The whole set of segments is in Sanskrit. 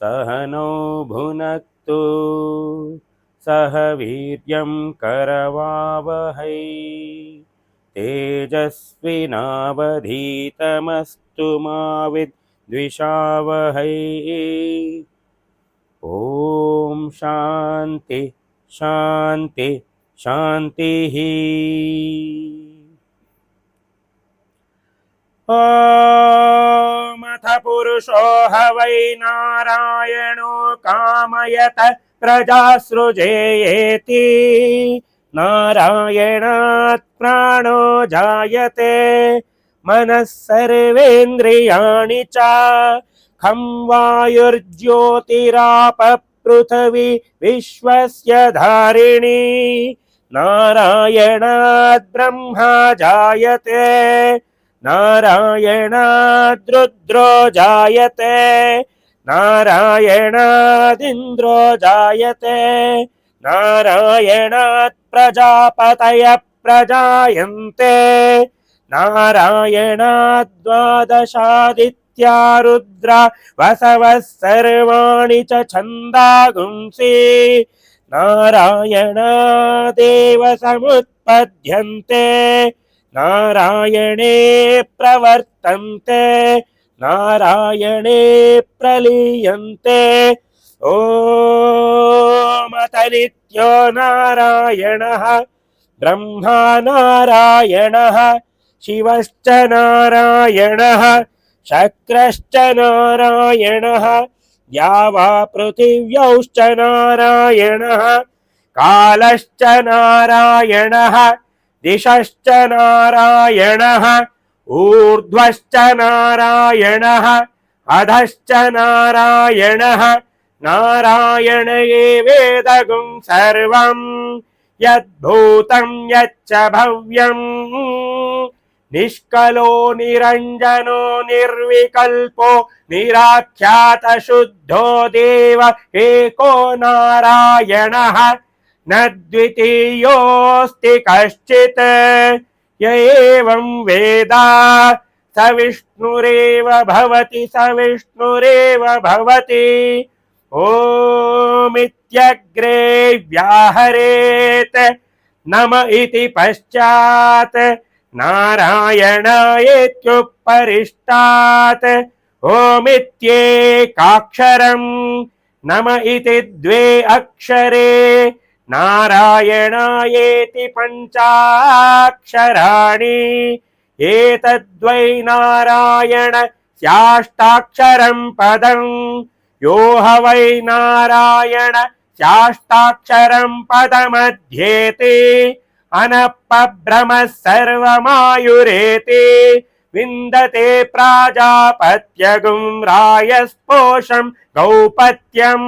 सहनौ भुनक्तु सह वीर्यं करवावहै तेजस्विनावधीतमस्तु मा विद्विषावहै। ॐ शान्ति शान्ति शान्तिः। ॐ अथ पुरुषो ह वै नारायणो कामयत प्रजासृजेयेति नारायणात् प्राणो जायते मनः सर्वेन्द्रियाणि च खं वायुर्ज्योतिराप पृथिवी विश्वस्य धारिणी नारायणात् ब्रह्मा जायते नारायणाद् रुद्रो जायते नारायणादिन्द्रो जायते नारायणात् प्रजापतयः प्रजायन्ते नारायणाद् द्वादशादित्या रुद्रा वसवः सर्वाणि च छन्दागुंसि नारायणादेव समुत्पद्यन्ते नारायणे प्रवर्तन्ते नारायणे प्रलीयन्ते। ॐ अत नित्यो नारायणः ब्रह्मा नारायणः शिवश्च नारायणः शक्रश्च नारायणः या वा पृथिव्यौश्च नारायणः कालश्च नारायणः दिशश्च नारायणः ऊर्ध्वश्च नारायणः अधश्च नारायणः नारायण एवेदगुं सर्वं यद्भूतं यच्च भव्यं निष्कलो निरञ्जनो निर्विकल्पो निराख्यात शुद्धो देव एको नारायणः न द्वितीयोऽस्ति कश्चित् य एवं वेद स विष्णुरेव भवति स विष्णुरेव भवति। ओमित्यग्रे व्याहरेत् नम इति पश्चात् नारायणायेत्युपरिष्टात् ओमित्येकाक्षरम् नम इति द्वे अक्षरे नारायणायेति पञ्चाक्षराणि एतद्वै नारायण स्याष्टाक्षरं पदं यो ह वै नारायण स्याष्टाक्षरं पदमध्येति अनपभ्रमः सर्वमायुरेति विन्दते प्राजापत्यगुं रायस्पोषं गौपत्यं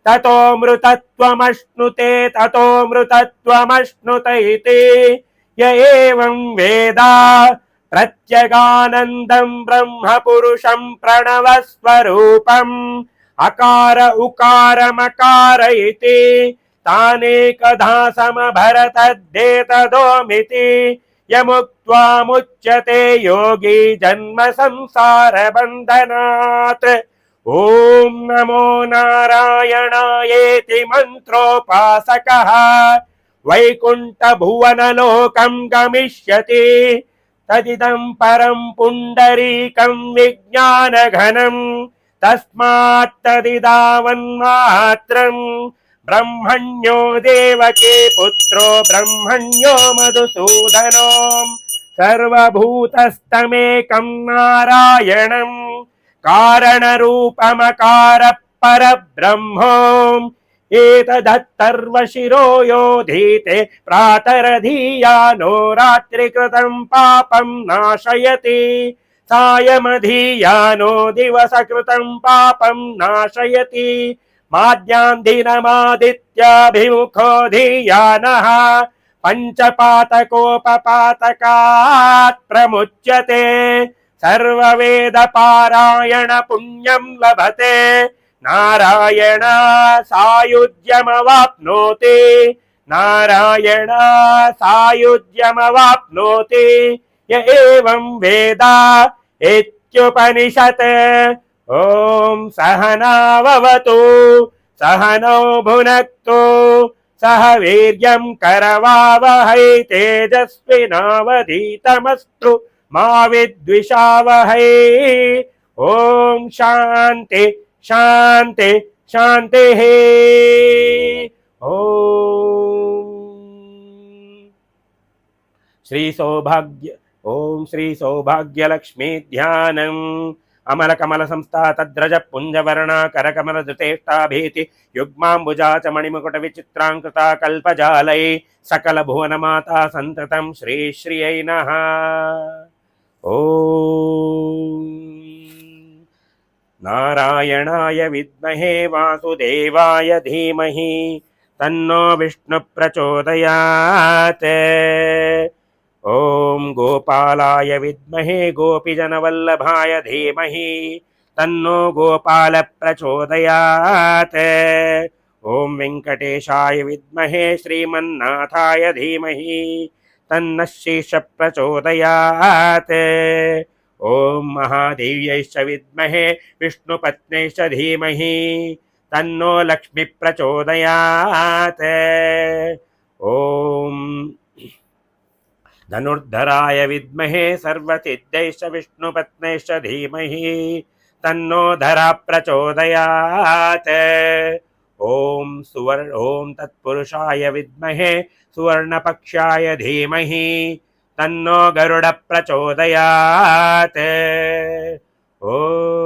ततो मृतत्वमश्नुते ततो मृतत्वमश्नुत इति य एवं वेद प्रत्यगानन्दं ब्रह्म पुरुषं प्रणवस्वरूपम् अकार उकार मकार इति तानेकधा समभरतद्देतदोमिति यमुक्त्वा मुच्यते योगी जन्म संसार बन्धनात्। ॐ नमो नारायणायेति मन्त्रोपासकः वैकुण्ठ भुवनलोकं गमिष्यति तदिदं परं पुण्डरीकं विज्ञानघनं तस्मात् तदिदावन्मात्रं ब्रह्मण्यो देवकी पुत्रो ब्रह्मण्यो मधुसूदनो सर्वभूतस्तमेकं नारायणं कारणरूपमकार परब्रह्मोम् एतदत्तर्वशिरो योधीते प्रातरधीयानो रात्रिकृतं पापं नाशयति सायमधीयानो दिवसकृतं पापं नाशयति माद्यान्दिनमादित्याभिमुखो धीयानः पञ्चपातकोपपातकात् प्रमुच्यते सर्ववेदपारायण पुण्यं लभते नारायण सायुज्यमवाप्नोति नारायण सायुज्यमवाप्नोति य एवं वेद इत्युपनिषत्। ॐ सहनाववतु सहनौ भुनक्तु सह वीर्यं करवावहै तेजस्विनावधीतमस्तु मा विद्विषावहै। ॐ शान्ति शान्ति शान्तिः। ॐ श्री सौभाग्य ओम श्री सौभाग्यलक्ष्मी ध्यानम् अमलकमल संस्था तद्रज पुंजवर्णा करकमल धृतेष्टाभीति युग्माम्बुजा च मणिमकुट विचित्रांकृता कल्पजालये सकल भुवन माता संततं श्री श्रियै नः। ओम नारायणाय विद्महे वासुदेवाय धीमहि तन्नो विष्णु प्रचोदयात्। ओम गोपालाय विद्महे गोपीजनवल्लभाय धीमहि तन्नो गोपाल प्रचोदयात्। ओम वेंकटेशाय विद्महे श्रीमन्नाथाय धीमहि तन्नः शीर्ष प्रचोदयात्। ओम महादेव्यैश्च विद्महे विष्णुपत्न्यैश्च धीमहि तन्नो लक्ष्मी प्रचोदयात्। ओम धनुर्धराय विद्महे सर्वसिद्धैश्च विष्णुपत्न्यैश्च धीमहि तन्नो धरा प्रचोदयात्। ओम तत्पुरुषाय विद्महे सुवर्णपक्षाय धीमहि तन्नो गरुड प्रचोदयात्। ओम